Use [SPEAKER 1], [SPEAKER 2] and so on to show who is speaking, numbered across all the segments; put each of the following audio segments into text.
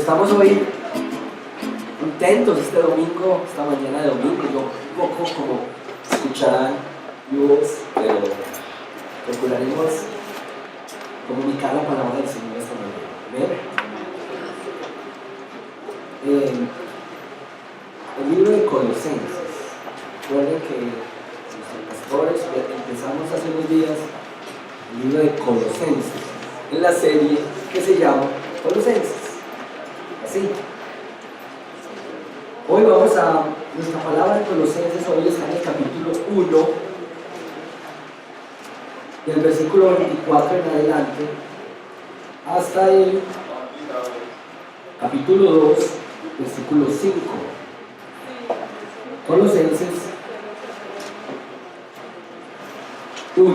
[SPEAKER 1] estamos hoy contentos este domingo, esta mañana de domingo. Yo un poco como escucharán luz, pero procuraremos comunicar la palabra del Señor esta mañana. ¿Ven? El libro de Colosenses. Recuerden que nuestros pastores empezamos hace unos días el libro de Colosenses en la serie que se llama Colosenses. Así. Hoy vamos a nuestra palabra de Colosenses. Hoy está en el capítulo 1, del versículo 24 en adelante, hasta el capítulo 2, versículo 5. Colosenses 1,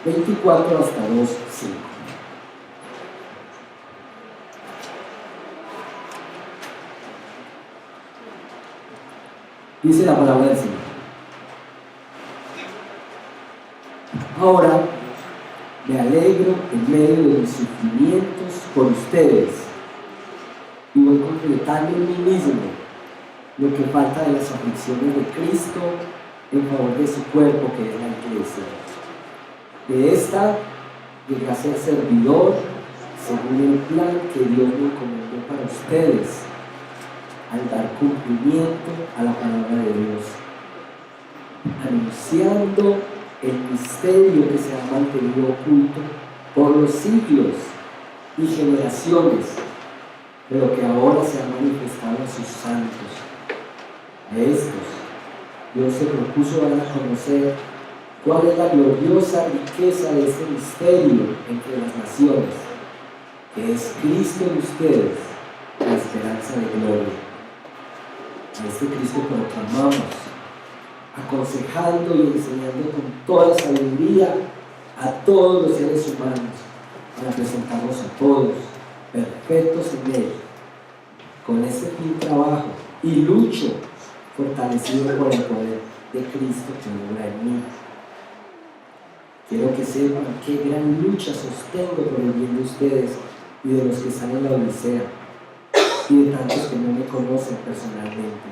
[SPEAKER 1] 24 hasta 2, 5. Dice la palabra del Señor: ahora me alegro en medio de mis sufrimientos por ustedes y voy completando en mí mismo lo que falta de las aflicciones de Cristo en favor de su cuerpo, que es la iglesia. De esta llegué a ser servidor según el plan que Dios me encomendó para ustedes, al dar cumplimiento a la palabra de Dios, anunciando el misterio que se ha mantenido oculto por los siglos y generaciones, pero que ahora se ha manifestado a sus santos. A estos Dios se propuso dar a conocer cuál es la gloriosa riqueza de este misterio entre las naciones, que es Cristo en ustedes, la esperanza de gloria. A este Cristo proclamamos, aconsejando y enseñando con toda sabiduría a todos los seres humanos, para presentarnos a todos perfectos en Él. Con este fin trabajo y lucho, fortalecido por el poder de Cristo que obra en mí. Quiero que sepan qué gran lucha sostengo por el bien de ustedes y de los que están en la Odisea y de tantos que no me conocen personalmente.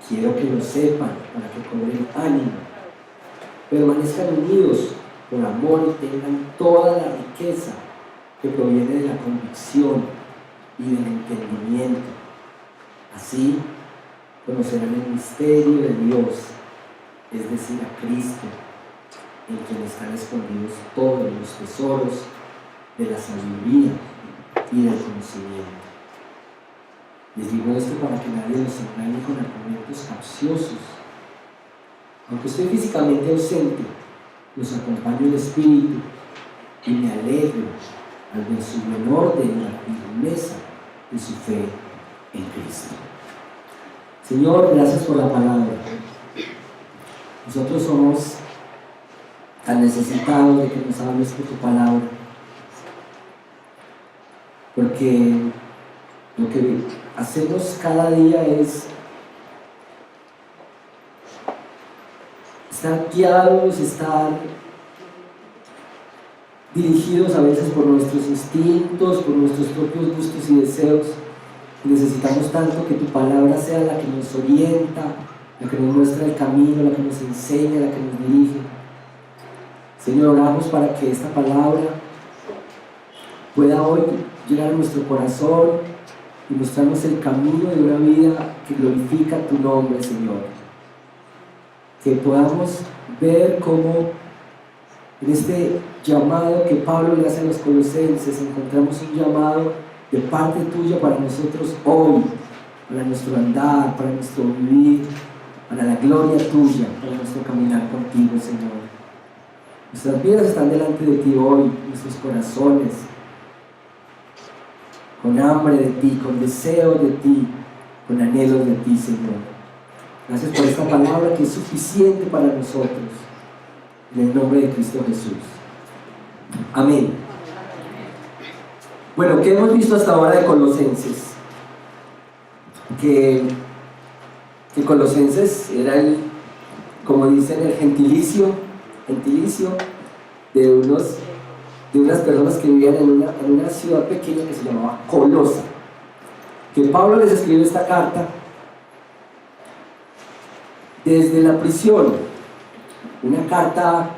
[SPEAKER 1] Quiero que lo sepan para que cobren ánimo, permanezcan unidos por amor y tengan toda la riqueza que proviene de la convicción y del entendimiento. Así conocerán el misterio de Dios, es decir, a Cristo, en quien están escondidos todos los tesoros de la sabiduría y del conocimiento. Les digo esto para que nadie los engañe con argumentos capciosos. Aunque estoy físicamente ausente, los acompaño el Espíritu y me alegro al ver su buen orden y la firmeza de su fe en Cristo. Señor, gracias por la palabra. Nosotros somos tan necesitados de que nos hables por tu palabra, porque lo que hacemos cada día es estar guiados, estar dirigidos a veces por nuestros instintos, por nuestros propios gustos y deseos. Necesitamos tanto que tu palabra sea la que nos orienta, la que nos muestra el camino, la que nos enseña, la que nos dirige. Señor, oramos para que esta palabra pueda hoy llegar a nuestro corazón y mostrarnos el camino de una vida que glorifica tu nombre, Señor. Que podamos ver cómo en este llamado que Pablo le hace a los colosenses encontramos un llamado de parte tuya para nosotros hoy, para nuestro andar, para nuestro vivir, para la gloria tuya, para nuestro caminar contigo, Señor. Nuestras vidas están delante de ti hoy, nuestros corazones, con hambre de ti, con deseos de ti, con anhelos de ti, Señor. Gracias por esta palabra que es suficiente para nosotros. En el nombre de Cristo Jesús. Amén. Bueno, ¿qué hemos visto hasta ahora de Colosenses? Que Colosenses era el, como dicen, el gentilicio de de unas personas que vivían en una ciudad pequeña que se llamaba Colosa, que Pablo les escribe esta carta desde la prisión, una carta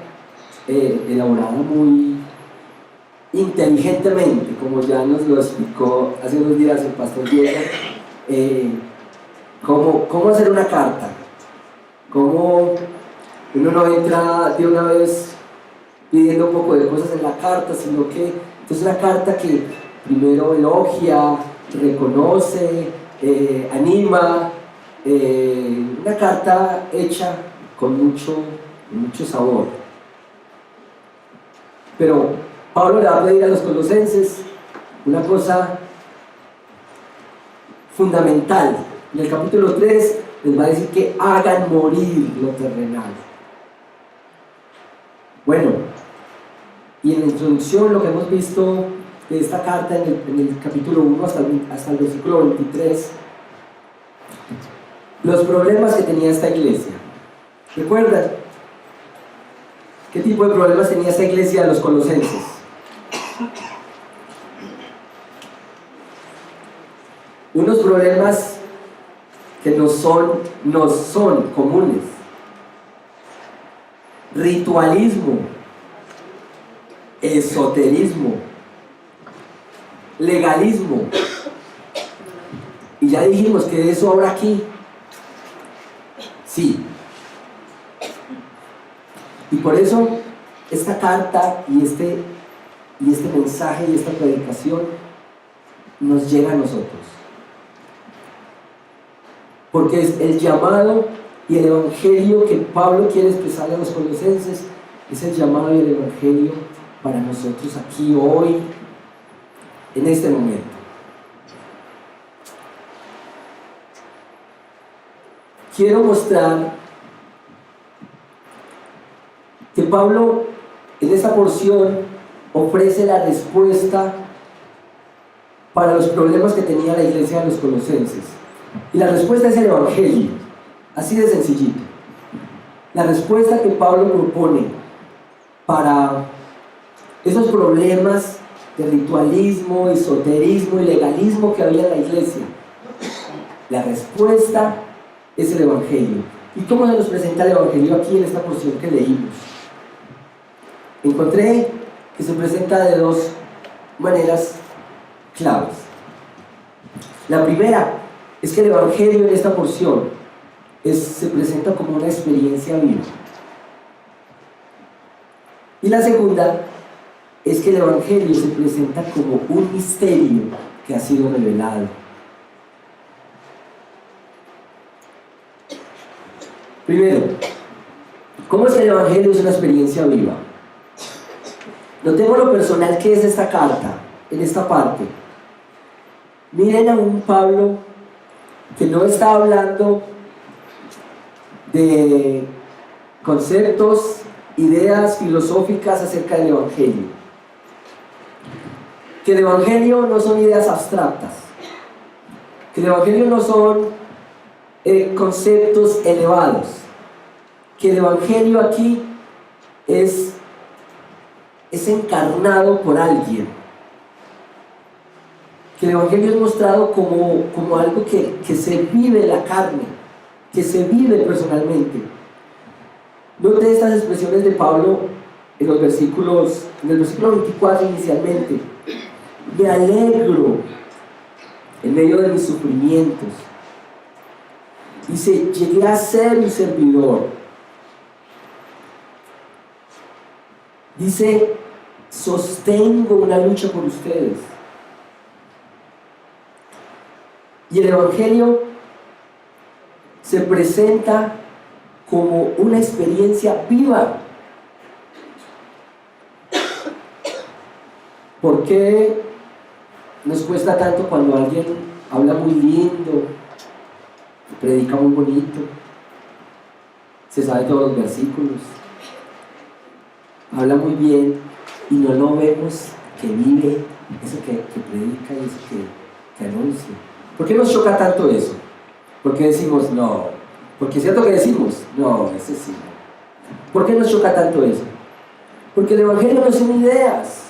[SPEAKER 1] elaborada muy inteligentemente, como ya nos lo explicó hace unos días el pastor Diego, cómo hacer una carta, cómo uno no entra de una vez pidiendo un poco de cosas en la carta, sino que es una carta que primero elogia, reconoce, anima, una carta hecha con mucho sabor. Pero Pablo le va a pedir a los colosenses una cosa fundamental. En el capítulo 3 les va a decir que hagan morir lo terrenal. Bueno, y en la introducción lo que hemos visto de esta carta en el capítulo 1 hasta el versículo 23, los problemas que tenía esta iglesia. ¿Recuerdan? ¿Qué tipo de problemas tenía esta iglesia de los colosenses? Unos problemas que nos son comunes. Ritualismo, esoterismo, legalismo. Y ya dijimos que de eso ahora aquí. Sí. Y por eso esta carta y este mensaje y esta predicación nos llega a nosotros. Porque es el llamado y el evangelio que Pablo quiere expresarle a los colosenses, es el llamado y el evangelio para nosotros aquí hoy, en este momento. Quiero mostrar que Pablo en esta porción ofrece la respuesta para los problemas que tenía la iglesia de los colosenses. Y la respuesta es el evangelio, así de sencillito. La respuesta que Pablo propone para esos problemas de ritualismo, esoterismo y legalismo que había en la iglesia, la respuesta es el evangelio. ¿Y cómo se nos presenta el evangelio aquí en esta porción que leímos? Encontré que se presenta de dos maneras claves. La primera es que el evangelio en esta porción se presenta como una experiencia viva. Y la segunda es que el evangelio se presenta como un misterio que ha sido revelado. Primero, ¿cómo es que el evangelio es una experiencia viva? Notemos lo personal que es esta carta, en esta parte. Miren a un Pablo que no está hablando de conceptos, ideas filosóficas acerca del evangelio. Que el evangelio no son ideas abstractas. Que el evangelio no son conceptos elevados. Que el evangelio aquí es encarnado por alguien. Que el evangelio es mostrado como algo que se vive en la carne, que se vive personalmente. Note estas expresiones de Pablo en el versículo 24 inicialmente. Me alegro en medio de mis sufrimientos. Dice, llegué a ser un servidor. Dice, sostengo una lucha por ustedes. Y el evangelio se presenta como una experiencia viva. ¿Por qué nos cuesta tanto cuando alguien habla muy lindo, predica muy bonito, se sabe todos los versículos, habla muy bien y no lo vemos que vive eso que predica y eso que anuncia? ¿Por qué nos choca tanto eso? ¿Por qué decimos no? Porque es cierto que decimos no, ese sí. ¿Por qué nos choca tanto eso? Porque el evangelio no son ideas.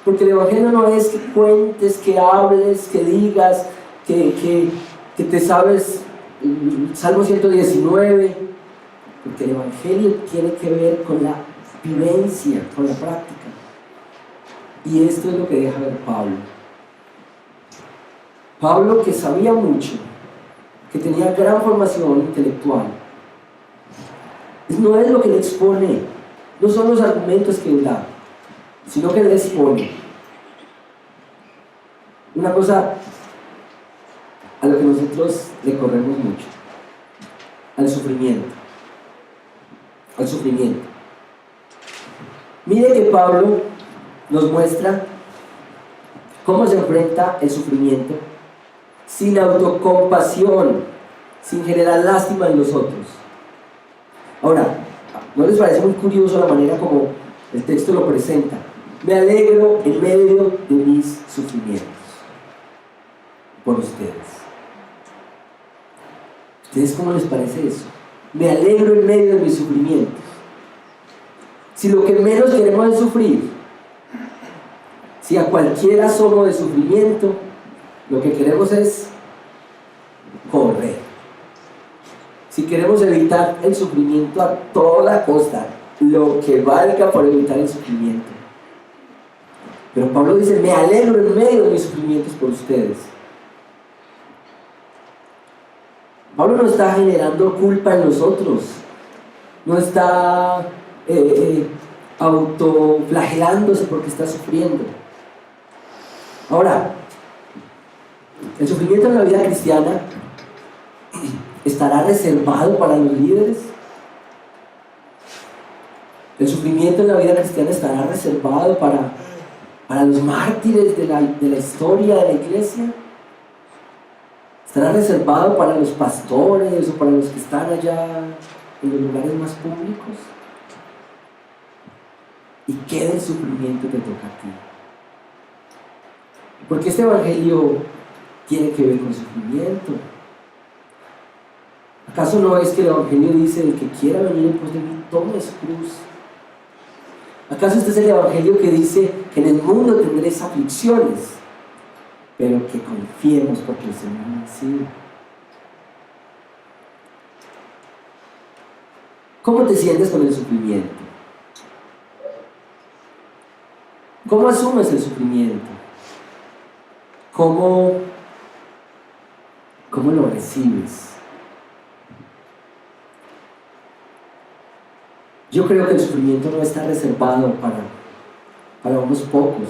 [SPEAKER 1] Porque el Evangelio no es que cuentes, que hables, que digas, que te sabes el Salmo 119, porque el Evangelio tiene que ver con la vivencia, con la práctica. Y esto es lo que deja ver Pablo. Pablo, que sabía mucho, que tenía gran formación intelectual, no es lo que le expone, no son los argumentos que él da, sino que él expone una cosa a lo que nosotros le corremos mucho, al sufrimiento. Al sufrimiento. Mire que Pablo nos muestra cómo se enfrenta el sufrimiento sin autocompasión, sin generar lástima en los otros. Ahora, ¿no les parece muy curioso la manera como el texto lo presenta? Me alegro en medio de mis sufrimientos por ustedes. ¿Ustedes cómo les parece eso? Me alegro en medio de mis sufrimientos. Si lo que menos queremos es sufrir, si a cualquier asomo de sufrimiento, lo que queremos es correr. Si queremos evitar el sufrimiento a toda costa, lo que valga por evitar el sufrimiento. Pero Pablo dice, me alegro en medio de mis sufrimientos por ustedes. Pablo no está generando culpa en nosotros, no está autoflagelándose porque está sufriendo. Ahora, el sufrimiento en la vida cristiana estará reservado para los líderes. El sufrimiento en la vida cristiana estará reservado para los mártires de la historia de la iglesia. ¿Estará reservado para los pastores o para los que están allá en los lugares más públicos? ¿Y qué del sufrimiento te toca a ti? Porque este evangelio tiene que ver con sufrimiento. ¿Acaso no es que el evangelio dice, el que quiera venir en pos de mí, tome su cruz? ¿Acaso este es el evangelio que dice que en el mundo tendréis aflicciones, pero que confiemos porque el Señor ha vencido? ¿Cómo te sientes con el sufrimiento? ¿Cómo asumes el sufrimiento? ¿Cómo lo recibes? Yo creo que el sufrimiento no está reservado para unos pocos.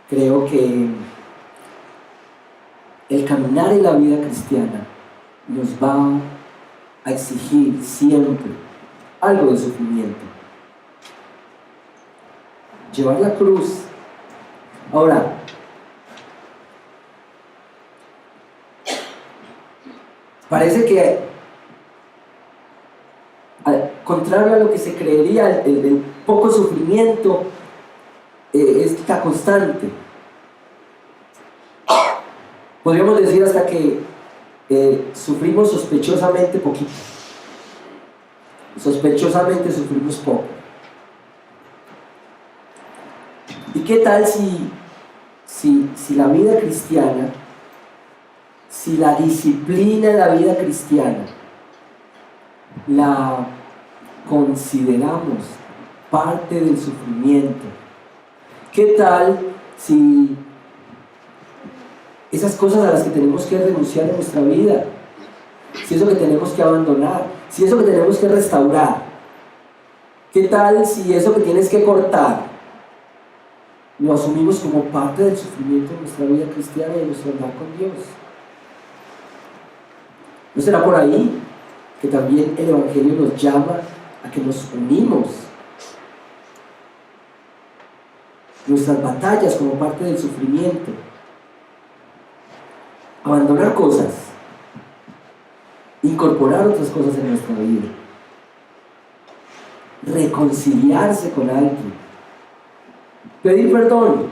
[SPEAKER 1] Creo que el caminar en la vida cristiana nos va a exigir siempre algo de sufrimiento. Llevar la cruz. Ahora, parece que, al contrario a lo que se creería, el poco sufrimiento está constante. Podríamos decir hasta que sufrimos sospechosamente poquito. Sospechosamente sufrimos poco. ¿Y qué tal si la vida cristiana, si la disciplina de la vida cristiana la consideramos parte del sufrimiento? ¿Qué tal si esas cosas a las que tenemos que renunciar en nuestra vida, si eso que tenemos que abandonar, si eso que tenemos que restaurar, qué tal si eso que tienes que cortar lo asumimos como parte del sufrimiento de nuestra vida cristiana y de nuestro andar con Dios? ¿No será por ahí que también el Evangelio nos llama a que nos unimos nuestras batallas como parte del sufrimiento? Abandonar cosas, incorporar otras cosas en nuestra vida, reconciliarse con alguien, pedir perdón,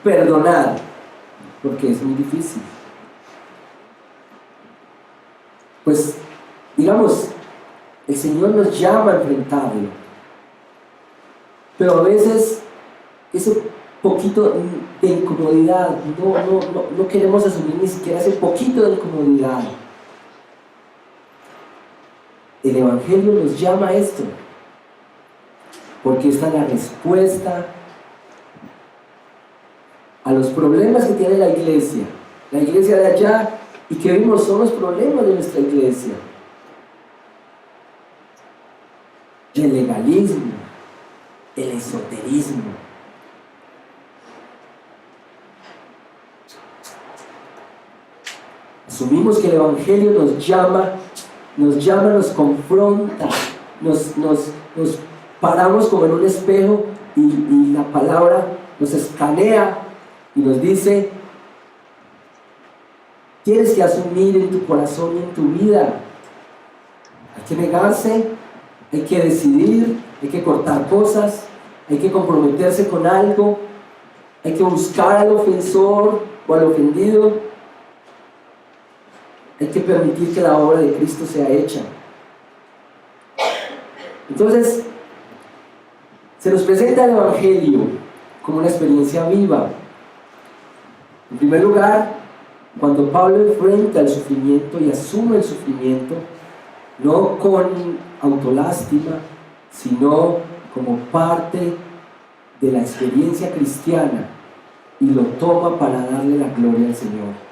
[SPEAKER 1] perdonar, porque es muy difícil. Pues, digamos, el Señor nos llama a enfrentarlo, pero a veces ese poquito de incomodidad, no queremos asumir ni siquiera ese poquito de incomodidad. El Evangelio nos llama a esto, porque esta es la respuesta a los problemas que tiene la iglesia de allá, y que vimos son los problemas de nuestra iglesia. El legalismo, el esoterismo. Asumimos que el Evangelio nos llama, nos confronta, nos paramos como en un espejo y la palabra nos escanea y nos dice: tienes que asumir en tu corazón y en tu vida. Hay que negarse, hay que decidir, hay que cortar cosas, hay que comprometerse con algo, hay que buscar al ofensor o al ofendido. Hay que permitir que la obra de Cristo sea hecha. Entonces, se nos presenta el Evangelio como una experiencia viva. En primer lugar, cuando Pablo enfrenta el sufrimiento y asume el sufrimiento, no con autolástima, sino como parte de la experiencia cristiana, y lo toma para darle la gloria al Señor.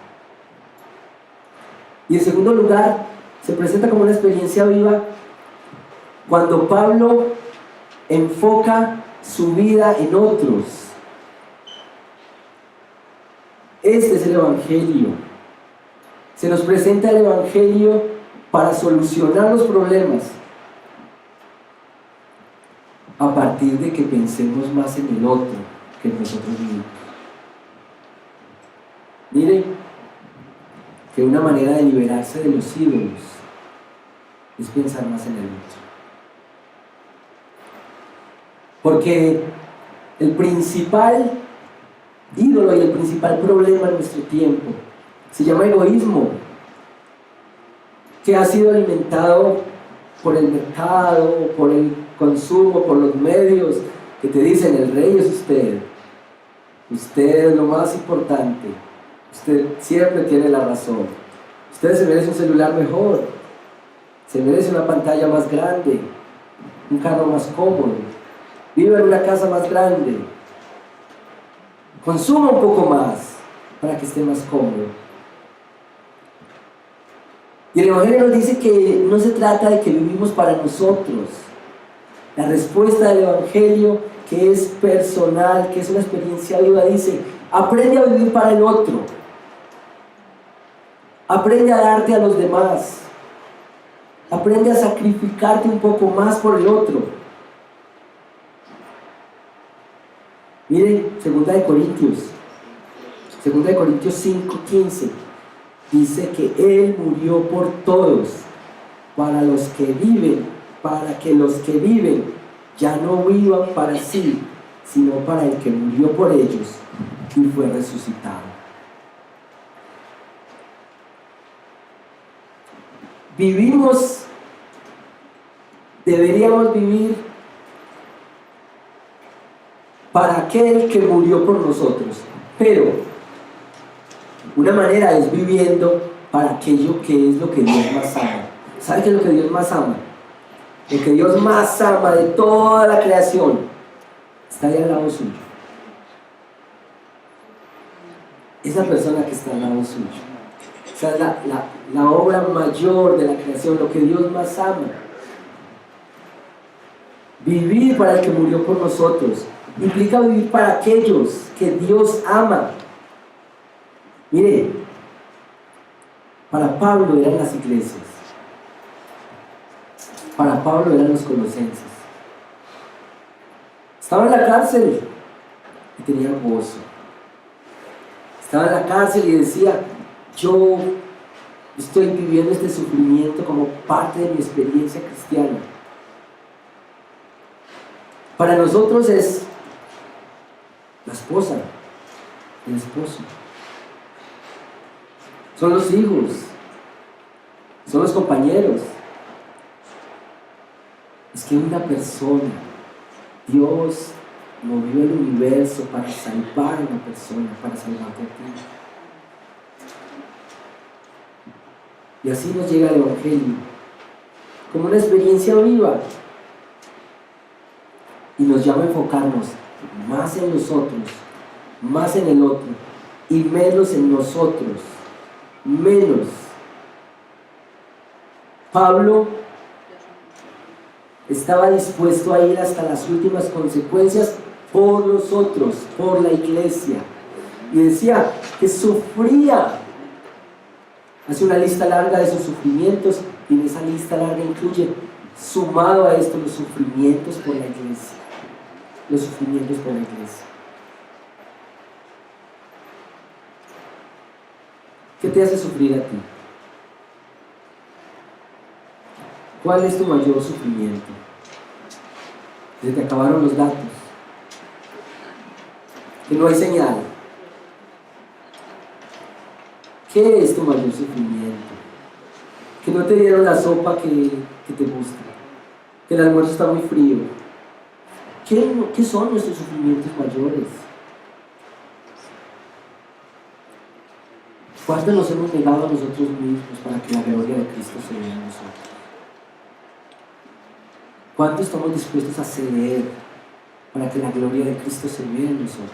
[SPEAKER 1] Y en segundo lugar, se presenta como una experiencia viva cuando Pablo enfoca su vida en otros. Este es el Evangelio. Se nos presenta el Evangelio para solucionar los problemas, a partir de que pensemos más en el otro que en nosotros mismos. Miren, que una manera de liberarse de los ídolos es pensar más en el otro. Porque el principal ídolo y el principal problema en nuestro tiempo se llama egoísmo, que ha sido alimentado por el mercado, por el consumo, por los medios, que te dicen: el rey es usted es lo más importante, usted siempre tiene la razón, usted se merece un celular mejor, se merece una pantalla más grande, un carro más cómodo, vive en una casa más grande, consuma un poco más para que esté más cómodo. Y el Evangelio nos dice que no se trata de que vivimos para nosotros. La respuesta del Evangelio, que es personal, que es una experiencia viva, dice: aprende a vivir para el otro, aprende a darte a los demás, aprende a sacrificarte un poco más por el otro. Miren, 2 Corintios 5:15 dice que Él murió por todos, para que los que viven ya no vivan para sí, sino para el que murió por ellos y fue resucitado. Deberíamos vivir para aquel que murió por nosotros, pero una manera es viviendo para aquello que es lo que Dios más ama. ¿Sabe qué es lo que Dios más ama? Lo que Dios más ama de toda la creación está ahí al lado suyo. Esa persona que está al lado suyo. O sea, es la obra mayor de la creación, lo que Dios más ama. Vivir para el que murió por nosotros implica vivir para aquellos que Dios ama. Mire, para Pablo eran las iglesias, para Pablo eran los colosenses. Estaba en la cárcel y tenía gozo. Estaba en la cárcel y decía: yo estoy viviendo este sufrimiento como parte de mi experiencia cristiana. Para nosotros es la esposa, el esposo, son los hijos, son los compañeros. Es que una persona, Dios movió el universo para salvar a una persona, para salvarte a ti. Y así nos llega el Evangelio, como una experiencia viva. Y nos llama a enfocarnos más en nosotros, más en el otro, y menos en nosotros, menos. Pablo estaba dispuesto a ir hasta las últimas consecuencias por los otros, por la iglesia. Y decía que sufría. Hace una lista larga de sus sufrimientos, y en esa lista larga incluye, sumado a esto, los sufrimientos por la iglesia. Los sufrimientos por la iglesia. ¿Qué te hace sufrir a ti? ¿Cuál es tu mayor sufrimiento? Se te acabaron los datos, que no hay señal. ¿Qué es tu mayor sufrimiento? Que no te dieron la sopa que te gusta, que el almuerzo está muy frío. ¿Qué son nuestros sufrimientos mayores? ¿Cuánto nos hemos negado a nosotros mismos para que la gloria de Cristo se vea en nosotros? ¿Cuánto estamos dispuestos a ceder para que la gloria de Cristo se vea en nosotros?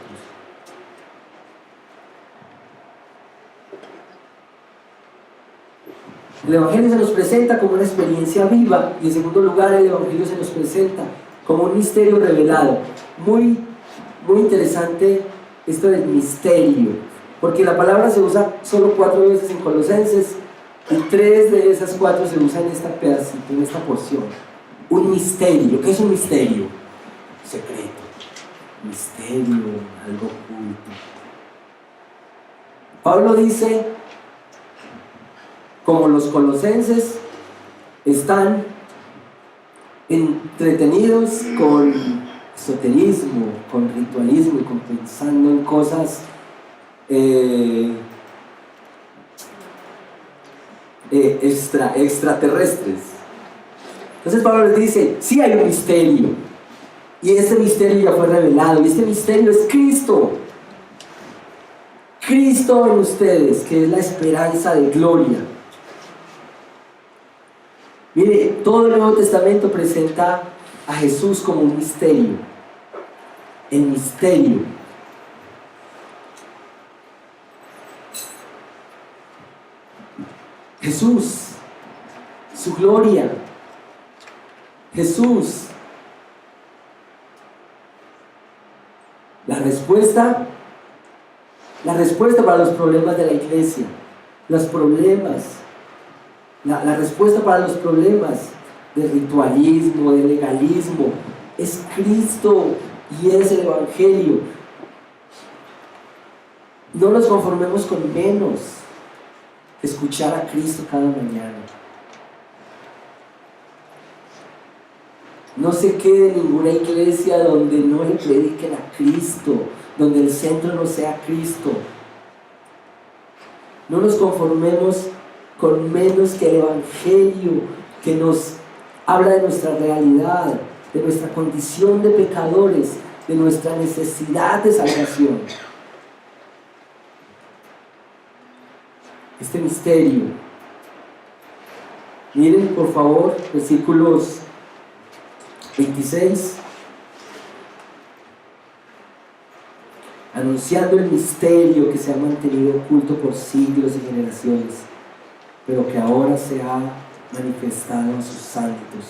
[SPEAKER 1] El Evangelio se nos presenta como una experiencia viva, y en segundo lugar el Evangelio se nos presenta como un misterio revelado. Muy interesante esto del misterio, porque la palabra se usa solo 4 veces en Colosenses, y 3 de esas 4 se usan en esta pedacito, en esta porción. Un misterio. ¿Qué es un misterio? Secreto. Misterio, algo oculto. Pablo dice, como los colosenses están entretenidos con esoterismo, con ritualismo y con pensando en cosas extraterrestres. Entonces Pablo les dice, sí hay un misterio, y este misterio ya fue revelado, y este misterio es Cristo. Cristo en ustedes, que es la esperanza de gloria. Mire, todo el Nuevo Testamento presenta a Jesús como un misterio. El misterio. Jesús, su gloria. Jesús. La respuesta para los problemas de la iglesia. Los problemas. La respuesta para los problemas de ritualismo, de legalismo, es Cristo y es el Evangelio. No nos conformemos con menos que escuchar a Cristo cada mañana. No se quede en ninguna iglesia donde no le prediquen a Cristo, donde el centro no sea Cristo. No nos conformemos con menos que el Evangelio, que nos habla de nuestra realidad, de nuestra condición de pecadores, de nuestra necesidad de salvación. Este misterio. Miren por favor versículos 26. Anunciando el misterio que se ha mantenido oculto por siglos y generaciones, pero que ahora se ha manifestado a sus santos.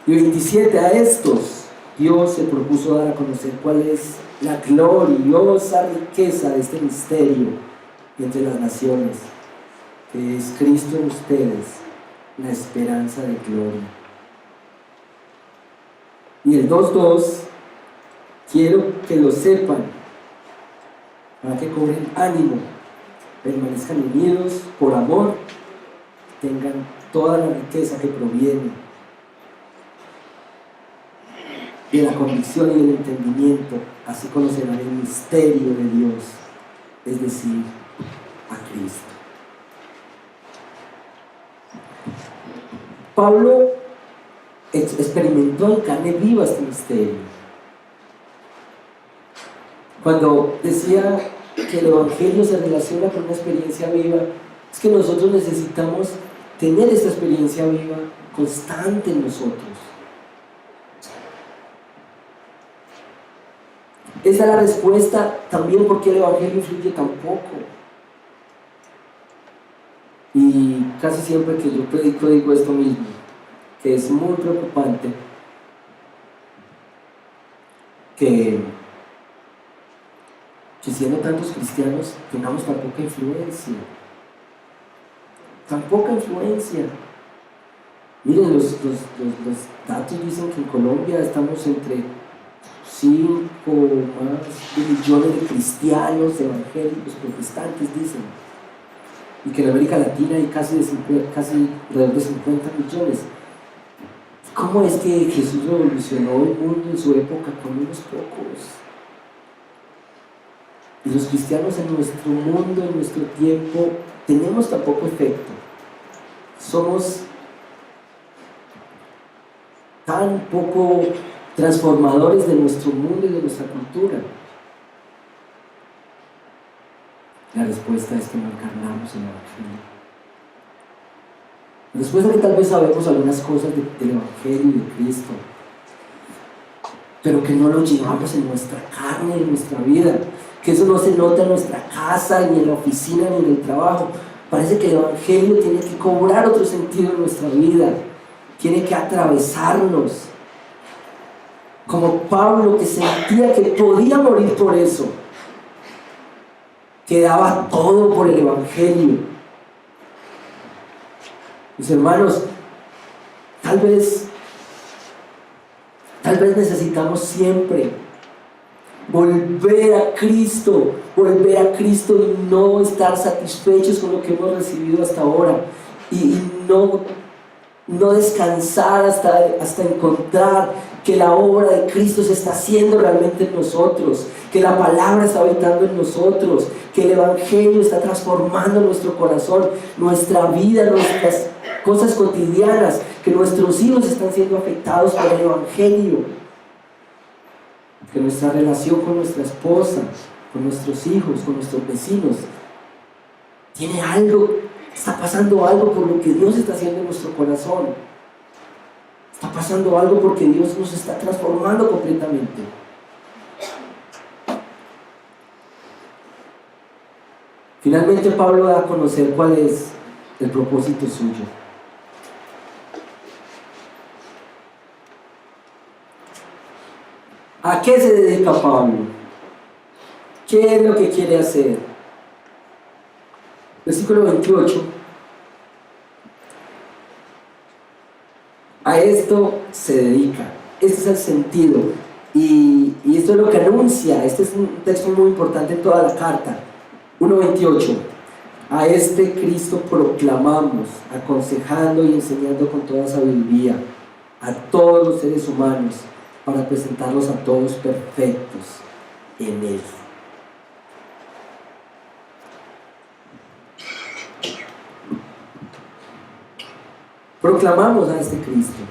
[SPEAKER 1] Y 27, a estos Dios se propuso dar a conocer cuál es la gloriosa riqueza de este misterio entre las naciones, que es Cristo en ustedes, la esperanza de gloria. Y el 2:2, quiero que lo sepan, para que cobren ánimo, permanezcan unidos por amor, tengan toda la riqueza que proviene de la convicción y del entendimiento, así conocerán el misterio de Dios, es decir, a Cristo. Pablo experimentó en carne viva este misterio. Cuando decía que el Evangelio se relaciona con una experiencia viva, es que nosotros necesitamos tener esta experiencia viva constante en nosotros. Esa es la respuesta también porque el Evangelio influye tan poco. Y casi siempre que yo predico digo esto mismo, que es muy preocupante que siendo tantos cristianos tengamos tan poca influencia. Tan poca influencia. Miren, los datos dicen que en Colombia estamos entre 5 o más de millones de cristianos evangélicos, protestantes, dicen. Y que en América Latina hay casi alrededor de 50 millones. ¿Cómo es que Jesús revolucionó el mundo en su época con unos pocos? Y los cristianos en nuestro mundo, en nuestro tiempo, tenemos tan poco efecto. Somos tan poco transformadores de nuestro mundo y de nuestra cultura. La respuesta es que no encarnamos el Evangelio. La respuesta es que tal vez sabemos algunas cosas del Evangelio y de Cristo, pero que no lo llevamos en nuestra carne, en nuestra vida, que eso no se nota en nuestra casa, ni en la oficina, ni en el trabajo. Parece que el Evangelio tiene que cobrar otro sentido en nuestra vida, tiene que atravesarnos, como Pablo, que sentía que podía morir por eso, que daba todo por el Evangelio. Mis hermanos, tal vez necesitamos siempre volver a Cristo y no estar satisfechos con lo que hemos recibido hasta ahora y no descansar hasta encontrar que la obra de Cristo se está haciendo realmente en nosotros, que la palabra está habitando en nosotros, que el Evangelio está transformando nuestro corazón, nuestra vida, nuestras cosas cotidianas, que nuestros hijos están siendo afectados por el Evangelio, que nuestra relación con nuestra esposa, con nuestros hijos, con nuestros vecinos, tiene algo, está pasando algo por lo que Dios está haciendo en nuestro corazón. Está pasando algo porque Dios nos está transformando completamente. Finalmente Pablo da a conocer cuál es el propósito suyo. ¿A qué se dedica Pablo? ¿Qué es lo que quiere hacer? Versículo 28. A esto se dedica. Este es el sentido. Y esto es lo que anuncia. Este es un texto muy importante en toda la carta. 1:28. A este Cristo proclamamos, aconsejando y enseñando con toda sabiduría a todos los seres humanos, para presentarlos a todos perfectos en Él. Proclamamos a este Cristo.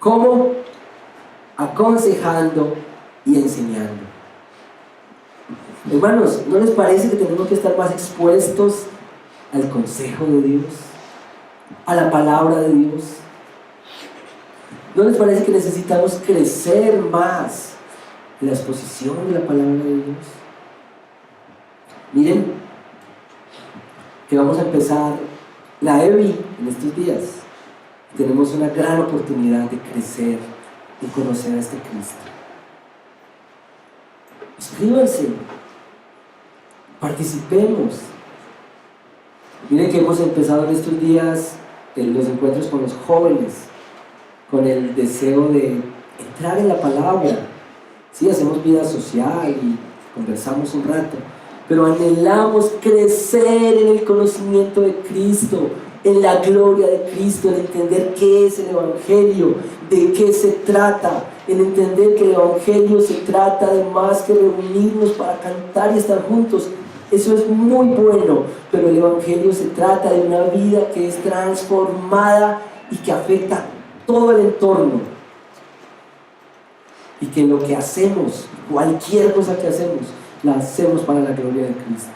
[SPEAKER 1] ¿Cómo? Aconsejando y enseñando. Hermanos, ¿no les parece que tenemos que estar más expuestos al consejo de Dios? A la palabra de Dios. ¿No les parece que necesitamos crecer más en la exposición de la palabra de Dios? Miren que vamos a empezar la EBI en estos días. Tenemos una gran oportunidad de crecer y conocer a este Cristo. Inscríbanse, participemos. Miren que hemos empezado en estos días los encuentros con los jóvenes, con el deseo de entrar en la palabra. Sí, hacemos vida social y conversamos un rato, pero anhelamos crecer en el conocimiento de Cristo, en la gloria de Cristo, en entender qué es el Evangelio, de qué se trata, en entender que el Evangelio se trata de más que reunirnos para cantar y estar juntos. Eso es muy bueno, pero el Evangelio se trata de una vida que es transformada y que afecta todo el entorno. Y que lo que hacemos, cualquier cosa que hacemos, la hacemos para la gloria de Cristo.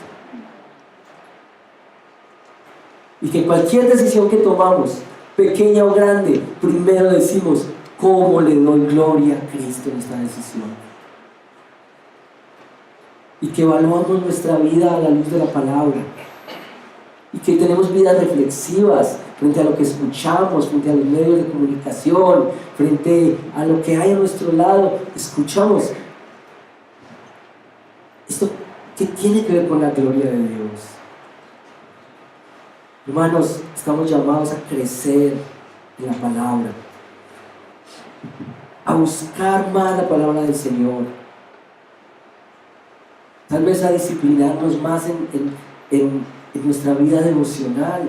[SPEAKER 1] Y que cualquier decisión que tomamos, pequeña o grande, primero decimos, ¿cómo le doy gloria a Cristo en esta decisión? Y que evaluamos nuestra vida a la luz de la palabra. Y que tenemos vidas reflexivas frente a lo que escuchamos, frente a los medios de comunicación, frente a lo que hay a nuestro lado. Escuchamos. ¿Esto qué tiene que ver con la gloria de Dios? Hermanos, estamos llamados a crecer en la palabra, a buscar más la palabra del Señor, tal vez a disciplinarnos más en nuestra vida devocional,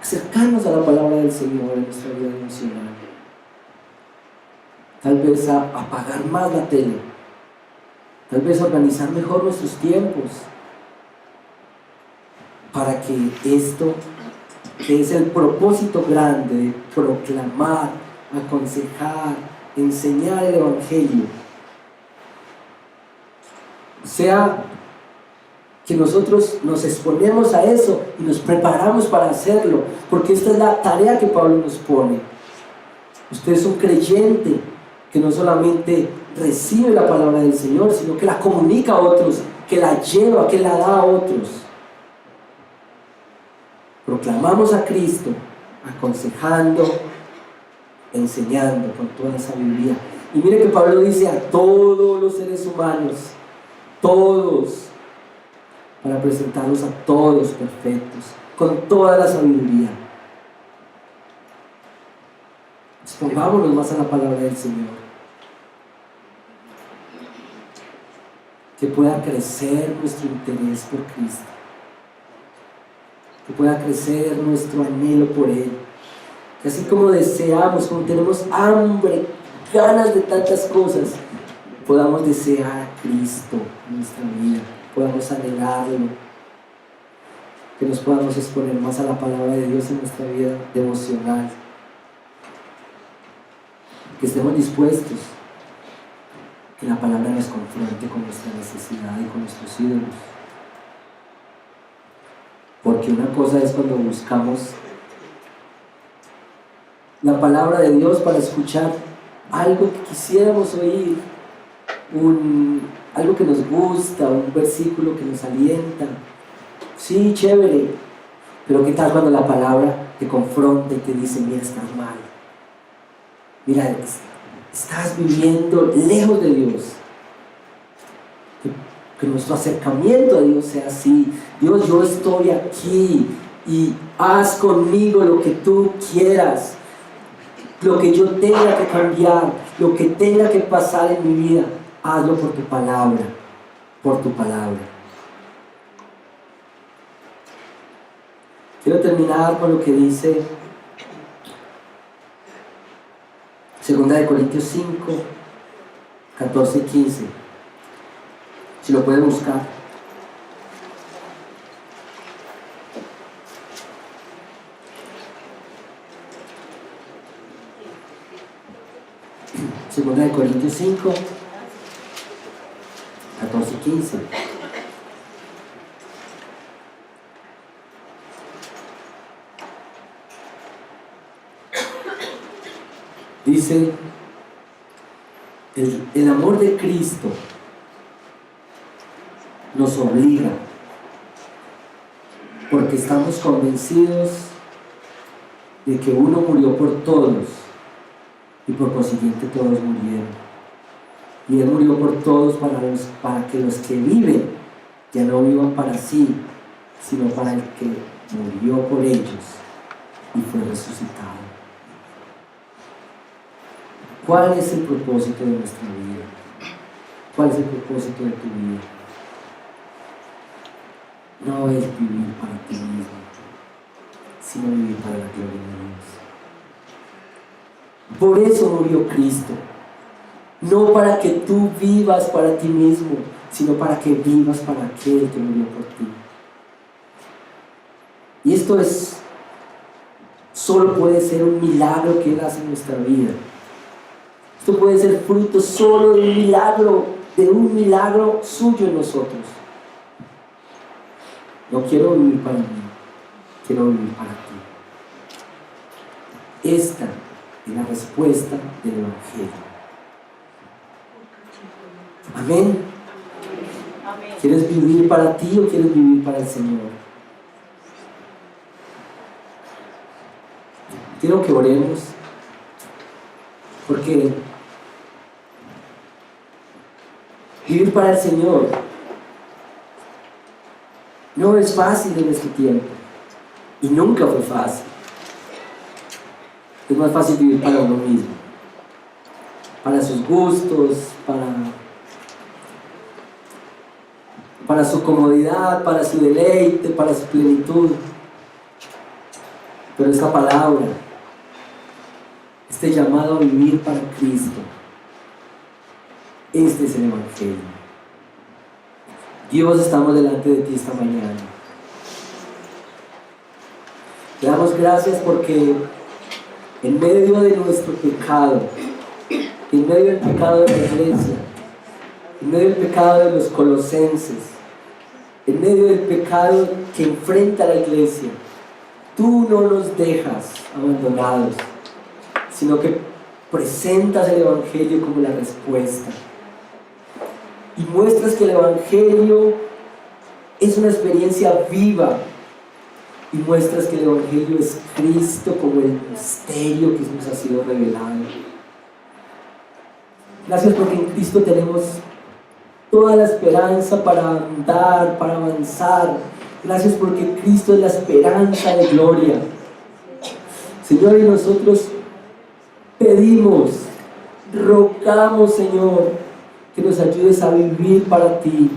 [SPEAKER 1] acercarnos a la palabra del Señor en nuestra vida devocional, tal vez a apagar más la tele, tal vez a organizar mejor nuestros tiempos, para que esto, que es el propósito grande de proclamar, aconsejar, enseñar el Evangelio, sea que nosotros nos exponemos a eso y nos preparamos para hacerlo, porque esta es la tarea que Pablo nos pone. Usted es un creyente que no solamente recibe la palabra del Señor, sino que la comunica a otros, que la lleva, que la da a otros. Proclamamos a Cristo, aconsejando, enseñando con toda la sabiduría. Y mire que Pablo dice a todos los seres humanos, todos, para presentarlos a todos perfectos, con toda la sabiduría. Expongámonos más a la palabra del Señor, que pueda crecer nuestro interés por Cristo, que pueda crecer nuestro anhelo por Él, que así como deseamos, como tenemos hambre, ganas de tantas cosas, podamos desear a Cristo en nuestra vida, podamos anhelarlo, que nos podamos exponer más a la palabra de Dios en nuestra vida devocional, que estemos dispuestos, que la palabra nos confronte con nuestra necesidad y con nuestros ídolos. Porque una cosa es cuando buscamos la palabra de Dios para escuchar algo que quisiéramos oír, algo que nos gusta, un versículo que nos alienta. Sí, chévere, pero ¿qué tal cuando la palabra te confronta y te dice, mira, estás mal? Mira, estás viviendo lejos de Dios. Que nuestro acercamiento a Dios sea así. Dios, yo estoy aquí y haz conmigo lo que tú quieras, lo que yo tenga que cambiar, lo que tenga que pasar en mi vida, hazlo por tu palabra, por tu palabra. Quiero terminar con lo que dice 2 Corintios 5, 14 y 15. Si lo pueden buscar. Segunda de Corintios 5, 14 y 15. Dice, el amor de Cristo nos obliga, porque estamos convencidos de que uno murió por todos y por consiguiente todos murieron. Y Él murió por todos para que los que viven ya no vivan para sí, sino para el que murió por ellos y fue resucitado. ¿Cuál es el propósito de nuestra vida? ¿Cuál es el propósito de tu vida? No es vivir para ti mismo, sino vivir para la gloria de Dios. Por eso murió Cristo. No para que tú vivas para ti mismo, sino para que vivas para aquel que murió por ti. Y esto es solo puede ser un milagro que Él hace en nuestra vida. Esto puede ser fruto solo de un milagro suyo en nosotros. No quiero vivir para mí, quiero vivir para ti. Esta es la respuesta del Evangelio. Amén. ¿Quieres vivir para ti o quieres vivir para el Señor? Quiero que oremos, porque vivir para el Señor no es fácil en este tiempo, y nunca fue fácil. Es más fácil vivir para uno mismo, para sus gustos, para su comodidad, para su deleite, para su plenitud. Pero esta palabra, este llamado a vivir para Cristo, este es el Evangelio. Dios, estamos delante de ti esta mañana. Te damos gracias porque en medio de nuestro pecado, en medio del pecado de la iglesia, en medio del pecado de los colosenses, en medio del pecado que enfrenta la iglesia, tú no nos dejas abandonados, sino que presentas el Evangelio como la respuesta. Y muestras que el Evangelio es una experiencia viva. Y muestras que el Evangelio es Cristo como el misterio que nos ha sido revelado. Gracias porque en Cristo tenemos toda la esperanza para andar, para avanzar. Gracias porque Cristo es la esperanza de gloria. Señor, y nosotros pedimos, rogamos, Señor, que nos ayudes a vivir para ti,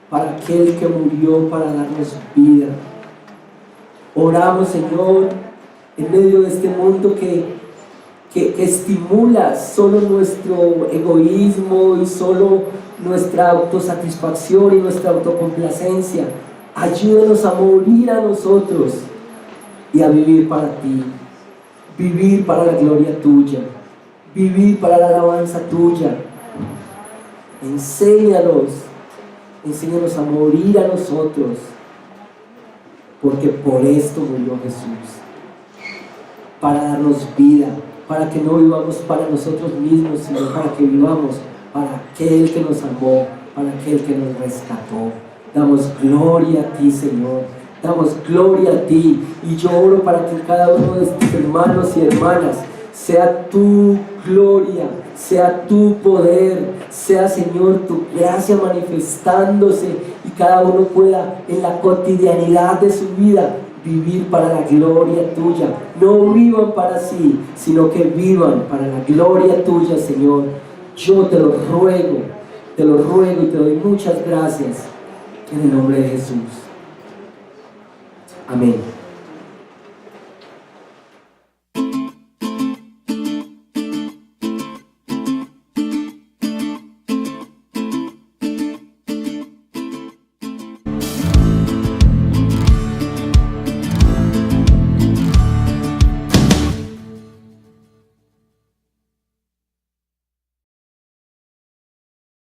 [SPEAKER 1] para aquel que murió para darnos vida. Oramos, Señor, en medio de este mundo que estimula solo nuestro egoísmo y solo nuestra autosatisfacción y nuestra autocomplacencia. Ayúdanos a morir a nosotros y a vivir para ti, vivir para la gloria tuya, vivir para la alabanza tuya. Enséñanos a morir a nosotros, porque por esto murió Jesús, para darnos vida, para que no vivamos para nosotros mismos, sino para que vivamos para aquel que nos amó, para aquel que nos rescató. Damos gloria a ti, Señor, damos gloria a ti, y yo oro para que cada uno de tus hermanos y hermanas sea tu gloria, sea tu poder, sea, Señor, tu gracia manifestándose, y cada uno pueda en la cotidianidad de su vida vivir para la gloria tuya. No vivan para sí, sino que vivan para la gloria tuya, Señor. Yo te lo ruego y te doy muchas gracias en el nombre de Jesús. Amén.